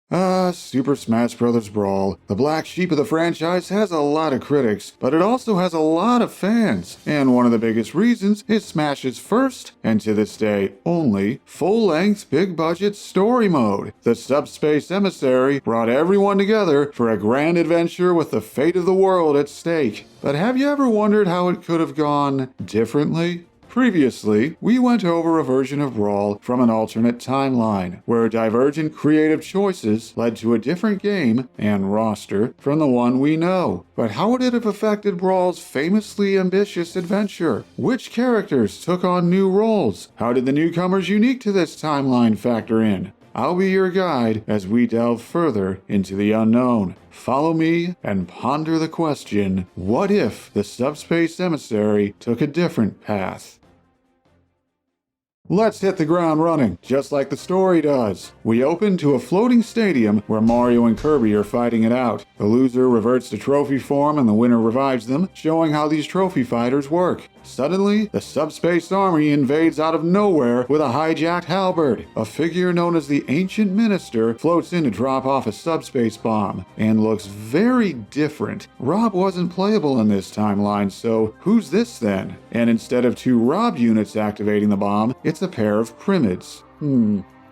Super Smash Bros. Brawl. The black sheep of the franchise has a lot of critics, but it also has a lot of fans. And one of the biggest reasons is Smash's first, and to this day only, full-length, big-budget story mode. The Subspace Emissary brought everyone together for a grand adventure with the fate of the world at stake. But have you ever wondered how it could have gone differently? Previously, we went over a version of Brawl from an alternate timeline, where divergent creative choices led to a different game and roster from the one we know. But how would it have affected Brawl's famously ambitious adventure? Which characters took on new roles? How did the newcomers unique to this timeline factor in? I'll be your guide as we delve further into the unknown. Follow me and ponder the question, what if the Subspace Emissary took a different path? Let's hit the ground running, just like the story does. We open to a floating stadium where Mario and Kirby are fighting it out. The loser reverts to trophy form and the winner revives them, showing how these trophy fighters work. Suddenly, the Subspace Army invades out of nowhere with a hijacked halberd. A figure known as the Ancient Minister floats in to drop off a subspace bomb, and looks very different. Rob wasn't playable in this timeline, so who's this then? And instead of two Rob units activating the bomb, it's a pair of Primids.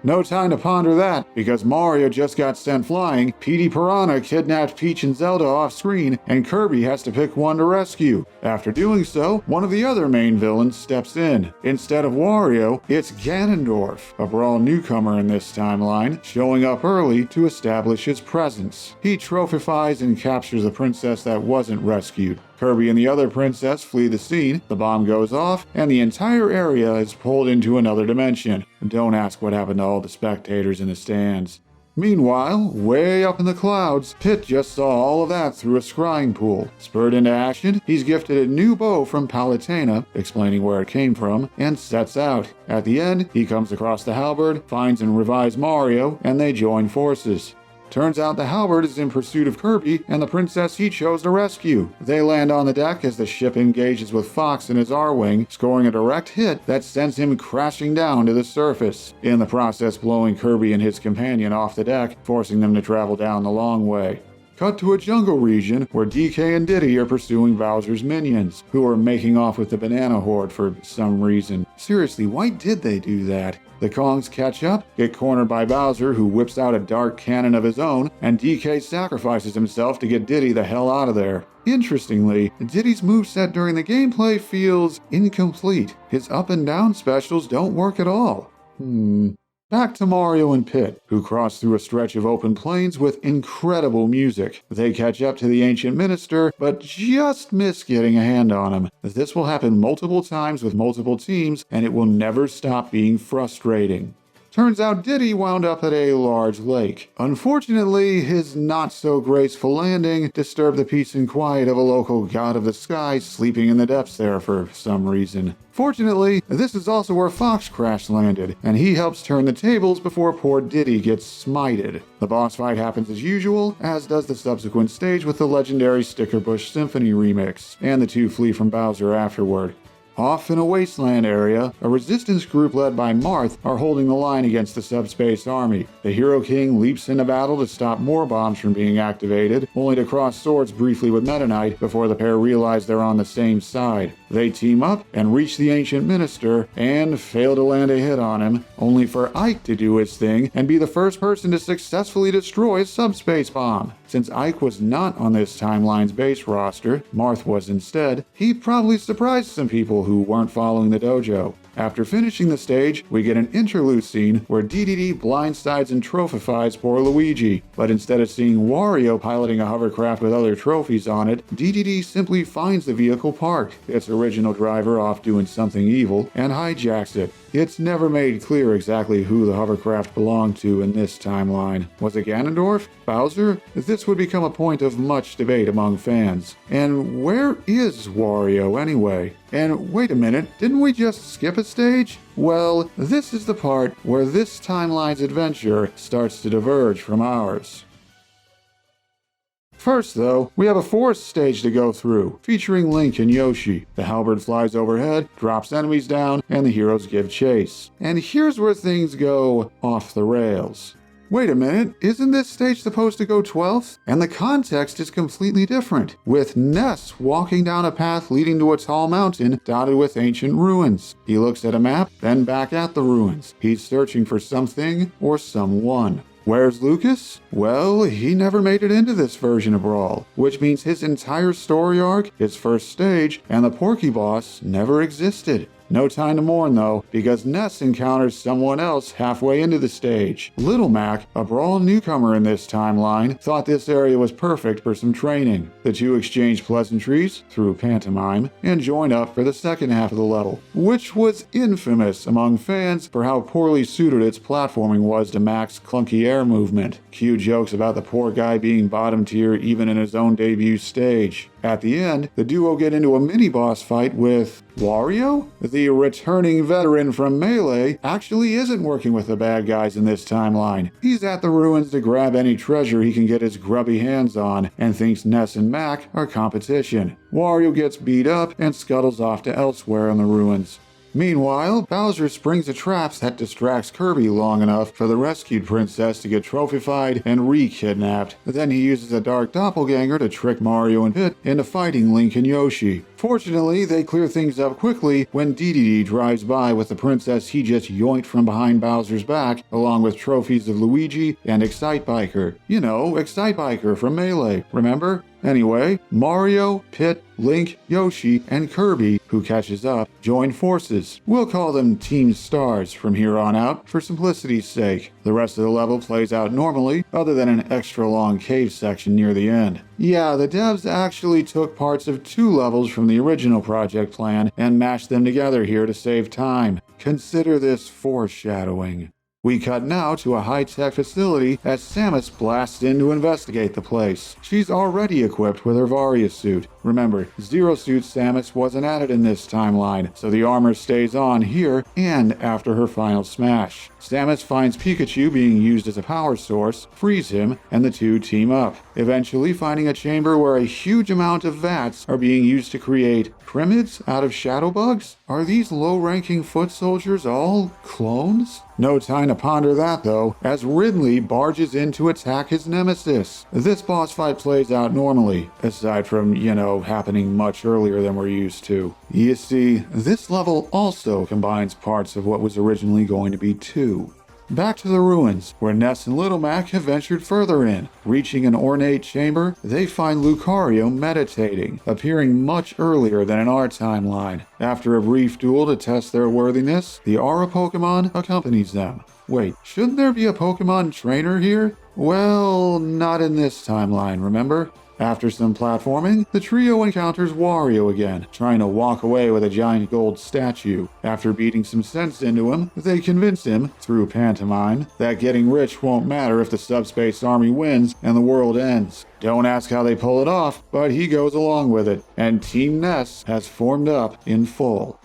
No time to ponder that, because Mario just got sent flying, Petey Piranha kidnapped Peach and Zelda off screen, and Kirby has to pick one to rescue. After doing so, one of the other main villains steps in. Instead of Wario, it's Ganondorf, a Brawl newcomer in this timeline, showing up early to establish his presence. He trophifies and captures the princess that wasn't rescued. Kirby and the other princess flee the scene, the bomb goes off, and the entire area is pulled into another dimension. Don't ask what happened to all the spectators in the stands. Meanwhile, way up in the clouds, Pit just saw all of that through a scrying pool. Spurred into action, he's gifted a new bow from Palutena, explaining where it came from, and sets out. At the end, he comes across the halberd, finds and revives Mario, and they join forces. Turns out the halberd is in pursuit of Kirby and the princess he chose to rescue. They land on the deck as the ship engages with Fox in his R-Wing, scoring a direct hit that sends him crashing down to the surface, in the process blowing Kirby and his companion off the deck, forcing them to travel down the long way. Cut to a jungle region where DK and Diddy are pursuing Bowser's minions, who are making off with the banana horde for some reason. Seriously, why did they do that? The Kongs catch up, get cornered by Bowser, who whips out a dark cannon of his own, and DK sacrifices himself to get Diddy the hell out of there. Interestingly, Diddy's moveset during the gameplay feels incomplete. His up and down specials don't work at all. Back to Mario and Pit, who cross through a stretch of open plains with incredible music. They catch up to the Ancient Minister, but just miss getting a hand on him. This will happen multiple times with multiple teams, and it will never stop being frustrating. Turns out Diddy wound up at a large lake. Unfortunately, his not-so-graceful landing disturbed the peace and quiet of a local god of the sky sleeping in the depths there for some reason. Fortunately, this is also where Fox crash landed, and he helps turn the tables before poor Diddy gets smited. The boss fight happens as usual, as does the subsequent stage with the legendary Stickerbush Symphony remix, and the two flee from Bowser afterward. Off in a wasteland area, a resistance group led by Marth are holding the line against the Subspace Army. The Hero King leaps into battle to stop more bombs from being activated, only to cross swords briefly with Meta Knight before the pair realize they're on the same side. They team up and reach the Ancient Minister and fail to land a hit on him, only for Ike to do his thing and be the first person to successfully destroy a subspace bomb. Since Ike was not on this timeline's base roster, Marth was instead, he probably surprised some people who weren't following the dojo. After finishing the stage, we get an interlude scene where DDD blindsides and trophifies poor Luigi. But instead of seeing Wario piloting a hovercraft with other trophies on it, DDD simply finds the vehicle parked, its original driver off doing something evil, and hijacks it. It's never made clear exactly who the hovercraft belonged to in this timeline. Was it Ganondorf? Bowser? This would become a point of much debate among fans. And where is Wario anyway? And wait a minute, didn't we just skip a stage? Well, this is the part where this timeline's adventure starts to diverge from ours. First, though, we have a forest stage to go through, featuring Link and Yoshi. The halberd flies overhead, drops enemies down, and the heroes give chase. And here's where things go off the rails. Wait a minute, isn't this stage supposed to go 12th? And the context is completely different, with Ness walking down a path leading to a tall mountain dotted with ancient ruins. He looks at a map, then back at the ruins. He's searching for something or someone. Where's Lucas? Well, he never made it into this version of Brawl, which means his entire story arc, his first stage, and the Porky boss never existed. No time to mourn though, because Ness encounters someone else halfway into the stage. Little Mac, a Brawl newcomer in this timeline, thought this area was perfect for some training. The two exchange pleasantries through pantomime and join up for the second half of the level, which was infamous among fans for how poorly suited its platforming was to Mac's clunky air movement. Cue jokes about the poor guy being bottom tier even in his own debut stage. At the end, the duo get into a mini-boss fight with Wario? The returning veteran from Melee actually isn't working with the bad guys in this timeline. He's at the ruins to grab any treasure he can get his grubby hands on, and thinks Ness and Mac are competition. Wario gets beat up and scuttles off to elsewhere in the ruins. Meanwhile, Bowser springs a trap that distracts Kirby long enough for the rescued princess to get trophified and re-kidnapped. Then he uses a dark doppelganger to trick Mario and Pit into fighting Link and Yoshi. Fortunately, they clear things up quickly when DDD drives by with the princess he just yoinked from behind Bowser's back, along with trophies of Luigi and Excitebiker. You know, Excitebiker from Melee, remember? Anyway, Mario, Pit, Link, Yoshi, and Kirby, who catches up, join forces. We'll call them Team Stars from here on out for simplicity's sake. The rest of the level plays out normally, other than an extra long cave section near the end. Yeah, the devs actually took parts of 2 levels from the original project plan and mashed them together here to save time. Consider this foreshadowing. We cut now to a high-tech facility as Samus blasts in to investigate the place. She's already equipped with her Varia suit. Remember, Zero Suit Samus wasn't added in this timeline, so the armor stays on here and after her final smash. Samus finds Pikachu being used as a power source, frees him, and the two team up, eventually finding a chamber where a huge amount of vats are being used to create Primids out of shadow bugs? Are these low-ranking foot soldiers all clones? No time to ponder that though, as Ridley barges in to attack his nemesis. This boss fight plays out normally, aside from, happening much earlier than we're used to. You see, this level also combines parts of what was originally going to be 2. Back to the ruins, where Ness and Little Mac have ventured further in. Reaching an ornate chamber, they find Lucario meditating, appearing much earlier than in our timeline. After a brief duel to test their worthiness, the Aura Pokemon accompanies them. Wait, shouldn't there be a Pokemon trainer here? Well, not in this timeline, remember? After some platforming, the trio encounters Wario again, trying to walk away with a giant gold statue. After beating some sense into him, they convince him, through pantomime, that getting rich won't matter if the Subspace Army wins and the world ends. Don't ask how they pull it off, but he goes along with it, and Team Ness has formed up in full.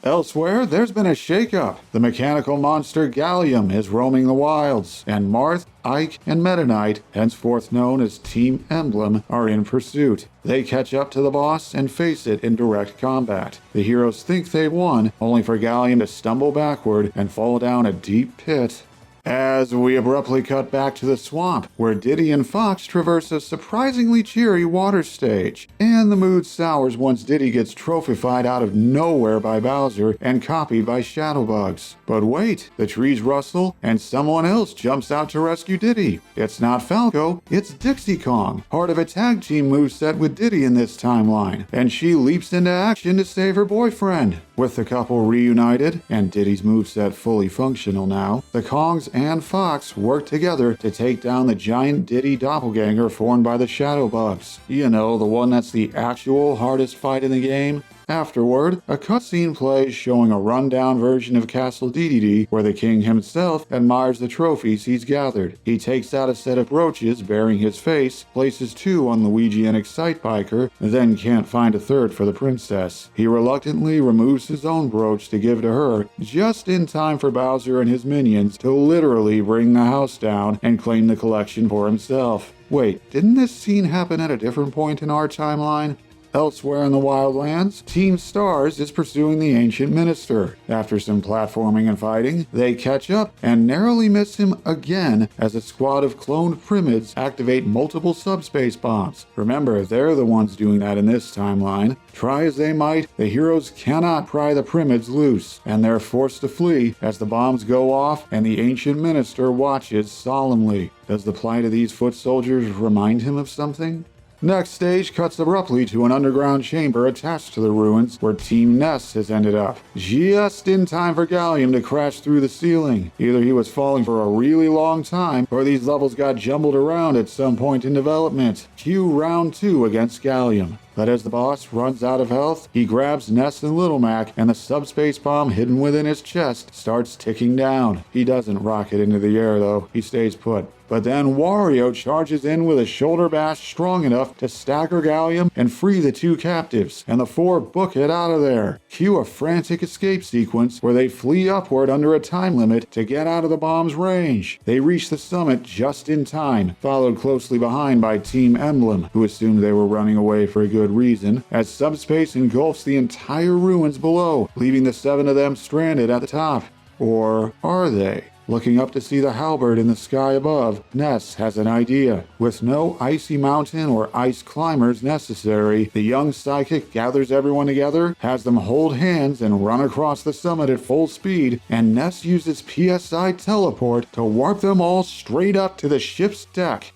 Elsewhere, there's been a shakeup. The mechanical monster Gallium is roaming the wilds, and Marth, Ike, and Meta Knight, henceforth known as Team Emblem, are in pursuit. They catch up to the boss and face it in direct combat. The heroes think they've won, only for Gallium to stumble backward and fall down a deep pit. As we abruptly cut back to the swamp, where Diddy and Fox traverse a surprisingly cheery water stage. And the mood sours once Diddy gets trophified out of nowhere by Bowser and copied by Shadowbugs. But wait, the trees rustle, and someone else jumps out to rescue Diddy. It's not Falco, it's Dixie Kong, part of a tag team moveset with Diddy in this timeline. And she leaps into action to save her boyfriend. With the couple reunited, and Diddy's moveset fully functional now, the Kongs and Fox work together to take down the giant Diddy doppelganger formed by the Shadowbugs. You know, the one that's the actual hardest fight in the game? Afterward, a cutscene plays showing a rundown version of Castle Dedede where the king himself admires the trophies he's gathered. He takes out a set of brooches bearing his face, places 2 on Luigi and Excitebiker, then can't find a third for the princess. He reluctantly removes his own brooch to give to her, just in time for Bowser and his minions to literally bring the house down and claim the collection for himself. Wait, didn't this scene happen at a different point in our timeline? Elsewhere in the Wildlands, Team Stars is pursuing the Ancient Minister. After some platforming and fighting, they catch up and narrowly miss him again as a squad of cloned Primids activate multiple subspace bombs. Remember, they're the ones doing that in this timeline. Try as they might, the heroes cannot pry the Primids loose, and they're forced to flee as the bombs go off and the Ancient Minister watches solemnly. Does the plight of these foot soldiers remind him of something? Next stage cuts abruptly to an underground chamber attached to the ruins where Team Ness has ended up. Just in time for Gallium to crash through the ceiling. Either he was falling for a really long time, or these levels got jumbled around at some point in development. Cue round 2 against Gallium. But as the boss runs out of health, he grabs Ness and Little Mac, and the subspace bomb hidden within his chest starts ticking down. He doesn't rocket into the air though, he stays put. But then Wario charges in with a shoulder bash strong enough to stagger Gallium and free the 2 captives, and the 4 book it out of there. Cue a frantic escape sequence where they flee upward under a time limit to get out of the bomb's range. They reach the summit just in time, followed closely behind by Team Emblem, who assumed they were running away for a good reason, as subspace engulfs the entire ruins below, leaving the 7 of them stranded at the top. Or are they? Looking up to see the halberd in the sky above, Ness has an idea. With no icy mountain or ice climbers necessary, the young psychic gathers everyone together, has them hold hands and run across the summit at full speed, and Ness uses PSI teleport to warp them all straight up to the ship's deck.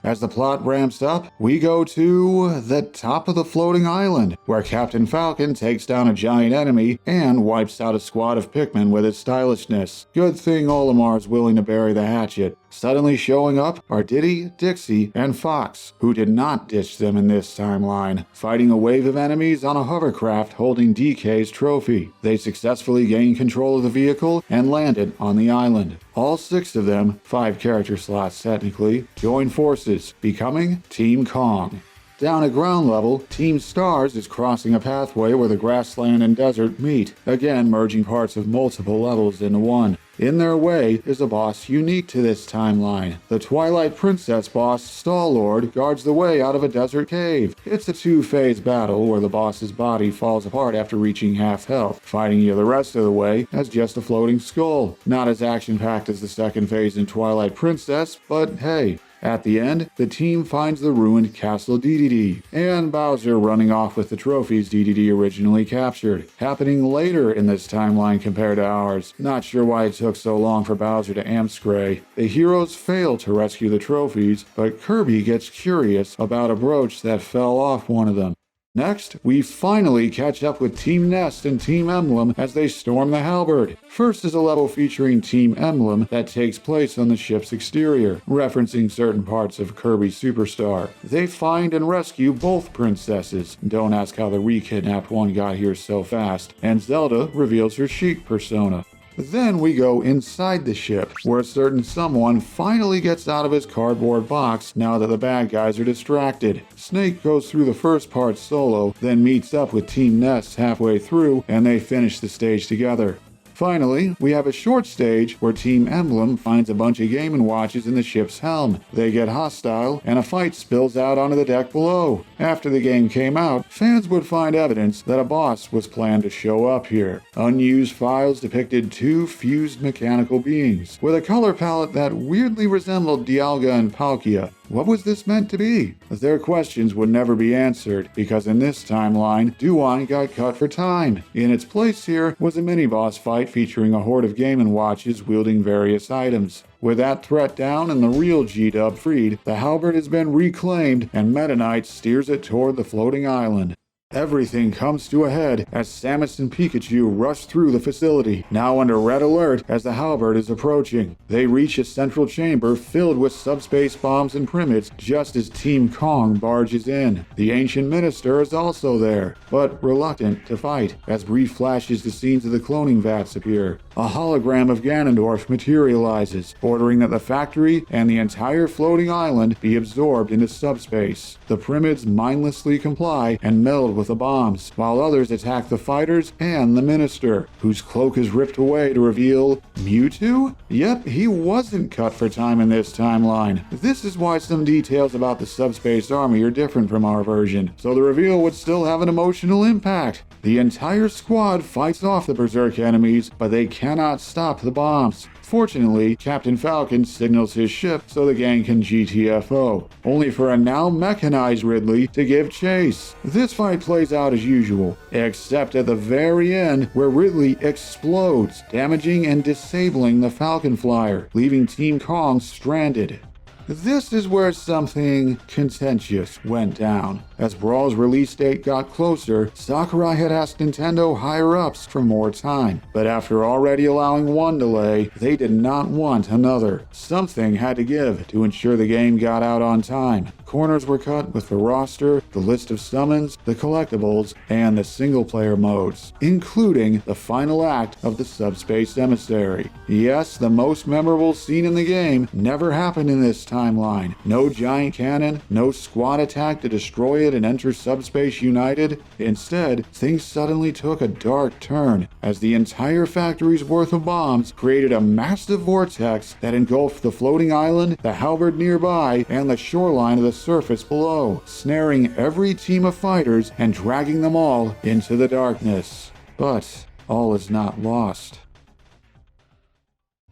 As the plot ramps up, we go to the top of the floating island, where Captain Falcon takes down a giant enemy and wipes out a squad of Pikmin with his stylishness. Good thing Olimar's willing to bury the hatchet. Suddenly showing up are Diddy, Dixie, and Fox, who did not ditch them in this timeline, fighting a wave of enemies on a hovercraft holding DK's trophy. They successfully gained control of the vehicle and landed on the island. All 6 of them, 5 character slots technically, join forces, becoming Team Kong. Down at ground level, Team Stars is crossing a pathway where the grassland and desert meet, again merging parts of multiple levels into one. In their way is a boss unique to this timeline. The Twilight Princess boss, Star-Lord, guards the way out of a desert cave. It's a 2-phase battle where the boss's body falls apart after reaching half health, fighting you the rest of the way as just a floating skull. Not as action-packed as the second phase in Twilight Princess, but hey. At the end, the team finds the ruined Castle DDD, and Bowser running off with the trophies DDD originally captured, happening later in this timeline compared to ours. Not sure why it took so long for Bowser to Amscray. The heroes fail to rescue the trophies, but Kirby gets curious about a brooch that fell off one of them. Next, we finally catch up with Team Nest and Team Emblem as they storm the halberd. First is a level featuring Team Emblem that takes place on the ship's exterior, referencing certain parts of Kirby Superstar. They find and rescue both princesses. Don't ask how the re-kidnapped one got here so fast. And Zelda reveals her Sheik persona. Then we go inside the ship, where a certain someone finally gets out of his cardboard box now that the bad guys are distracted. Snake goes through the first part solo, then meets up with Team Ness halfway through, and they finish the stage together. Finally, we have a short stage where Team Emblem finds a bunch of Game & Watches in the ship's helm. They get hostile, and a fight spills out onto the deck below. After the game came out, fans would find evidence that a boss was planned to show up here. Unused files depicted 2 fused mechanical beings, with a color palette that weirdly resembled Dialga and Palkia. What was this meant to be? Their questions would never be answered, because in this timeline, Duan got cut for time. In its place here was a mini-boss fight featuring a horde of Game & Watches wielding various items. With that threat down and the real G-Dub freed, the halberd has been reclaimed and Meta Knight steers it toward the floating island. Everything comes to a head as Samus and Pikachu rush through the facility, now under red alert as the halberd is approaching. They reach a central chamber filled with subspace bombs and primids just as Team Kong barges in. The Ancient Minister is also there, but reluctant to fight, as brief flashes to scenes of the cloning vats appear. a hologram of Ganondorf materializes, ordering that the factory and the entire floating island be absorbed into subspace. The Primids mindlessly comply and meld with the bombs, while others attack the fighters and the Minister, whose cloak is ripped away to reveal Mewtwo? Yep, he wasn't cut for time in this timeline. This is why some details about the Subspace Army are different from our version, so the reveal would still have an emotional impact. The entire squad fights off the Berserk enemies, but they cannot stop the bombs. Fortunately, Captain Falcon signals his ship so the gang can GTFO, only for a now mechanized Ridley to give chase. This fight plays out as usual, except at the very end where Ridley explodes, damaging and disabling the Falcon Flyer, leaving Team Kong stranded. This is where something contentious went down. As Brawl's release date got closer, Sakurai had asked Nintendo higher-ups for more time, but after already allowing one delay, they did not want another. Something had to give to ensure the game got out on time. Corners were cut with the roster, the list of summons, the collectibles, and the single-player modes, including the final act of the Subspace Emissary. Yes, the most memorable scene in the game never happened in this timeline. No giant cannon, no squad attack to destroy it and enter Subspace United. Instead, things suddenly took a dark turn, as the entire factory's worth of bombs created a massive vortex that engulfed the floating island, the halberd nearby, and the shoreline of the surface below, snaring every team of fighters and dragging them all into the darkness. But all is not lost.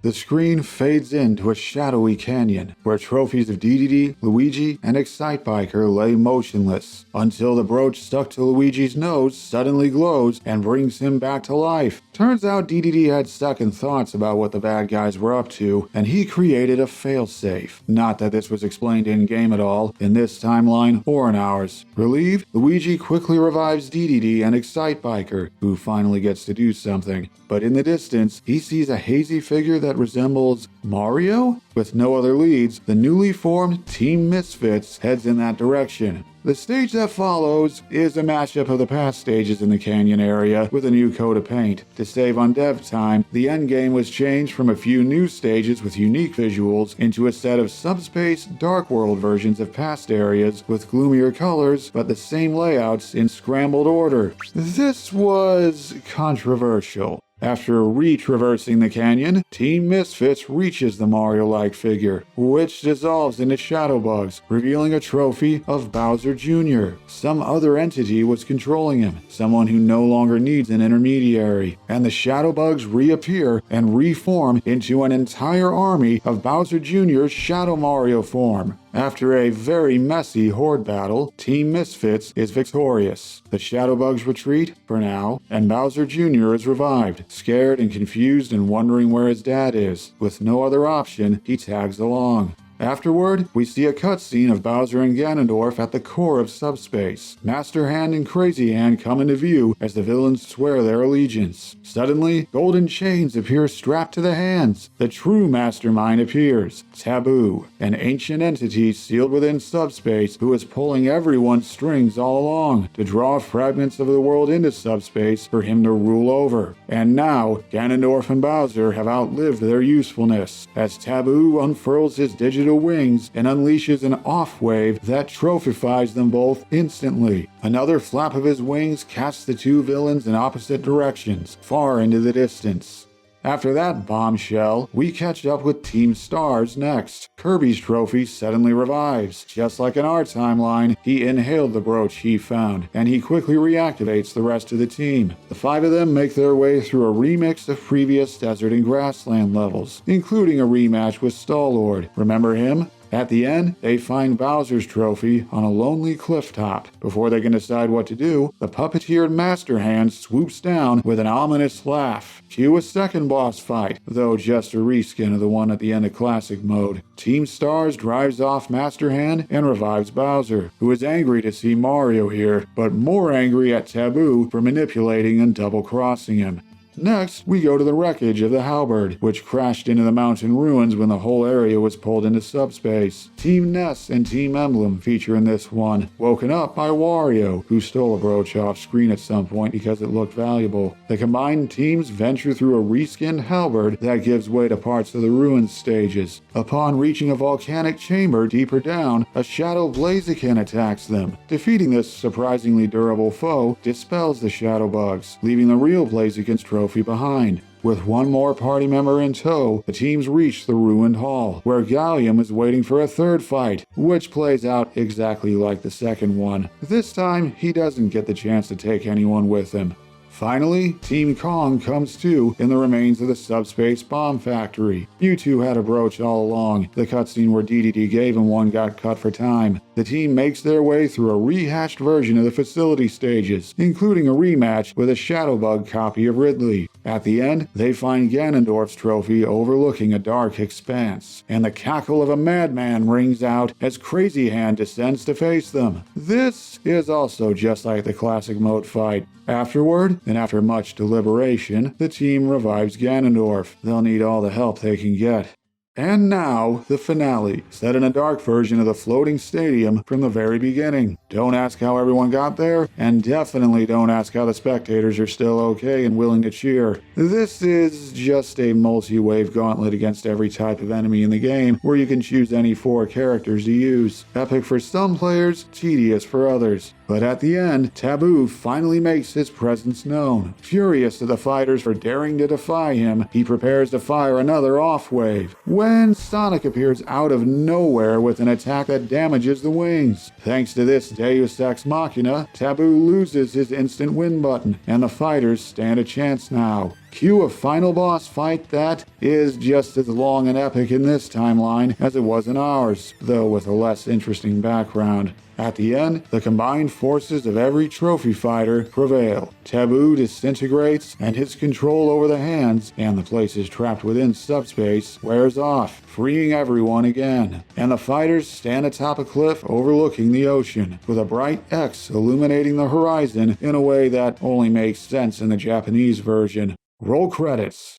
The screen fades into a shadowy canyon, where trophies of DDD, Luigi, and Excitebiker lay motionless, until the brooch stuck to Luigi's nose suddenly glows and brings him back to life. Turns out DDD had second thoughts about what the bad guys were up to, and he created a failsafe. Not that this was explained in-game at all, in this timeline or in ours. Relieved, Luigi quickly revives DDD and Excitebiker, who finally gets to do something. But in the distance, he sees a hazy figure that resembles Mario? With no other leads, the newly formed Team Misfits heads in that direction. The stage that follows is a mashup of the past stages in the canyon area with a new coat of paint. To save on dev time, the endgame was changed from a few new stages with unique visuals into a set of Subspace Dark World versions of past areas with gloomier colors but the same layouts in scrambled order. This was controversial. After retraversing the canyon, Team Misfits reaches the Mario-like figure, which dissolves into shadow bugs, revealing a trophy of Bowser Jr. Some other entity was controlling him, someone who no longer needs an intermediary, and the shadow bugs reappear and reform into an entire army of Bowser Jr.'s Shadow Mario form. After a very messy horde battle, Team Misfits is victorious. The shadow bugs retreat, for now, and Bowser Jr. is revived, scared and confused and wondering where his dad is. With no other option, he tags along. Afterward, we see a cutscene of Bowser and Ganondorf at the core of Subspace. Master Hand and Crazy Hand come into view as the villains swear their allegiance. Suddenly, golden chains appear strapped to the hands. The true mastermind appears, Taboo, an ancient entity sealed within Subspace who is pulling everyone's strings all along to draw fragments of the world into Subspace for him to rule over. And now, Ganondorf and Bowser have outlived their usefulness, as Taboo unfurls his digital wings and unleashes an off wave that trophifies them both instantly. Another flap of his wings casts the two villains in opposite directions, far into the distance. After that bombshell, we catch up with Team Stars next. Kirby's trophy suddenly revives. Just like in our timeline, he inhaled the brooch he found, and he quickly reactivates the rest of the team. The five of them make their way through a remix of previous desert and grassland levels, including a rematch with Star-Lord. Remember him? At the end, they find Bowser's trophy on a lonely cliff top. Before they can decide what to do, the puppeteered Master Hand swoops down with an ominous laugh. Cue a second boss fight, though just a reskin of the one at the end of Classic Mode. Team Stars drives off Master Hand and revives Bowser, who is angry to see Mario here, but more angry at Taboo for manipulating and double-crossing him. Next, we go to the wreckage of the Halberd, which crashed into the mountain ruins when the whole area was pulled into subspace. Team Ness and Team Emblem feature in this one, woken up by Wario, who stole a brooch off screen at some point because it looked valuable. The combined teams venture through a reskinned Halberd that gives way to parts of the ruins stages. Upon reaching a volcanic chamber deeper down, a shadow Blaziken attacks them. Defeating this surprisingly durable foe dispels the shadow bugs, leaving the real Blaziken's trophy behind. With one more party member in tow, the teams reach the ruined hall, where Gallium is waiting for a third fight, which plays out exactly like the second one. This time, he doesn't get the chance to take anyone with him. Finally, Team Kong comes to in the remains of the Subspace Bomb Factory. You two had a brooch all along. The cutscene where DDD gave him one got cut for time. The team makes their way through a rehashed version of the facility stages, including a rematch with a Shadowbug copy of Ridley. At the end, they find Ganondorf's trophy overlooking a dark expanse, and the cackle of a madman rings out as Crazy Hand descends to face them. This is also just like the classic mode fight. Afterward, and after much deliberation, the team revives Ganondorf. They'll need all the help they can get. And now, the finale, set in a dark version of the floating stadium from the very beginning. Don't ask how everyone got there, and definitely don't ask how the spectators are still okay and willing to cheer. This is just a multi-wave gauntlet against every type of enemy in the game, where you can choose any 4 characters to use. Epic for some players, tedious for others. But at the end, Taboo finally makes his presence known. Furious at the fighters for daring to defy him, he prepares to fire another off-wave, when Sonic appears out of nowhere with an attack that damages the wings. Thanks to this Deus Ex Machina, Taboo loses his instant win button, and the fighters stand a chance now. Cue a final boss fight that is just as long and epic in this timeline as it was in ours, though with a less interesting background. At the end, the combined forces of every trophy fighter prevail. Taboo disintegrates, and his control over the hands and the places trapped within subspace wears off, freeing everyone again. And the fighters stand atop a cliff overlooking the ocean, with a bright X illuminating the horizon in a way that only makes sense in the Japanese version. Roll credits.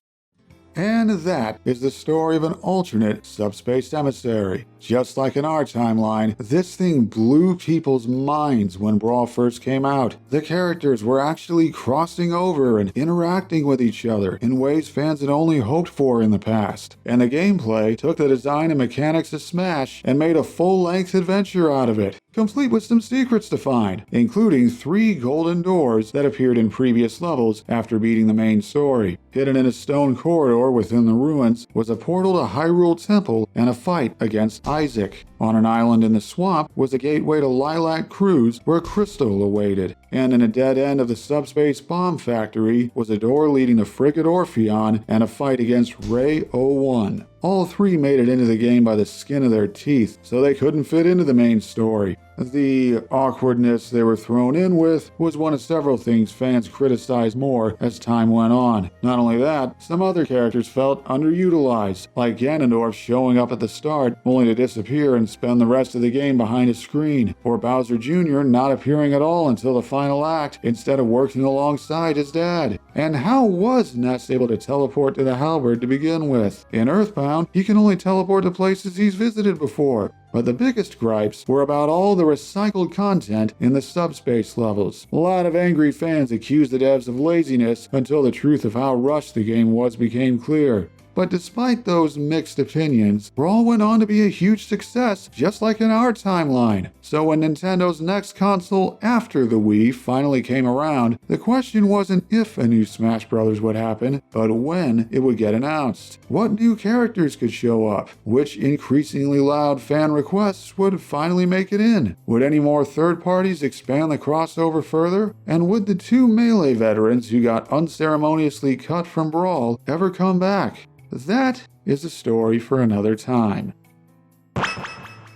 And that is the story of an alternate Subspace Emissary. Just like in our timeline, this thing blew people's minds when Brawl first came out. The characters were actually crossing over and interacting with each other in ways fans had only hoped for in the past. And the gameplay took the design and mechanics of Smash and made a full-length adventure out of it, complete with some secrets to find, including 3 golden doors that appeared in previous levels after beating the main story. Hidden in a stone corridor within the ruins was a portal to Hyrule Temple and a fight against Isaac. On an island in the swamp was a gateway to Lilac Cruise where Crystal awaited. And in a dead end of the Subspace Bomb Factory was a door leading to Frigate Orpheon and a fight against Ray 01. All 3 made it into the game by the skin of their teeth, so they couldn't fit into the main story. The awkwardness they were thrown in with was one of several things fans criticized more as time went on. Not only that, some other characters felt underutilized, like Ganondorf showing up at the start only to disappear and spend the rest of the game behind a screen, or Bowser Jr. not appearing at all until the final act instead of working alongside his dad. And how was Ness able to teleport to the Halberd to begin with? In Earthbound, he can only teleport to places he's visited before. But the biggest gripes were about all the recycled content in the subspace levels. A lot of angry fans accused the devs of laziness until the truth of how rushed the game was became clear. But despite those mixed opinions, Brawl went on to be a huge success, just like in our timeline. So when Nintendo's next console after the Wii finally came around, the question wasn't if a new Smash Bros. Would happen, but when it would get announced. What new characters could show up? Which increasingly loud fan requests would finally make it in? Would any more third parties expand the crossover further? And would the 2 Melee veterans who got unceremoniously cut from Brawl ever come back? That is a story for another time.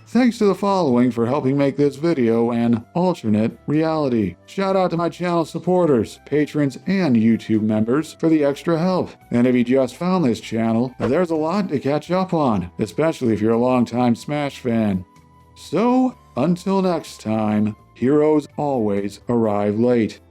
Thanks to the following for helping make this video an alternate reality. Shout out to my channel supporters, patrons, and YouTube members for the extra help. And if you just found this channel, there's a lot to catch up on, especially if you're a longtime Smash fan. So, until next time, heroes always arrive late.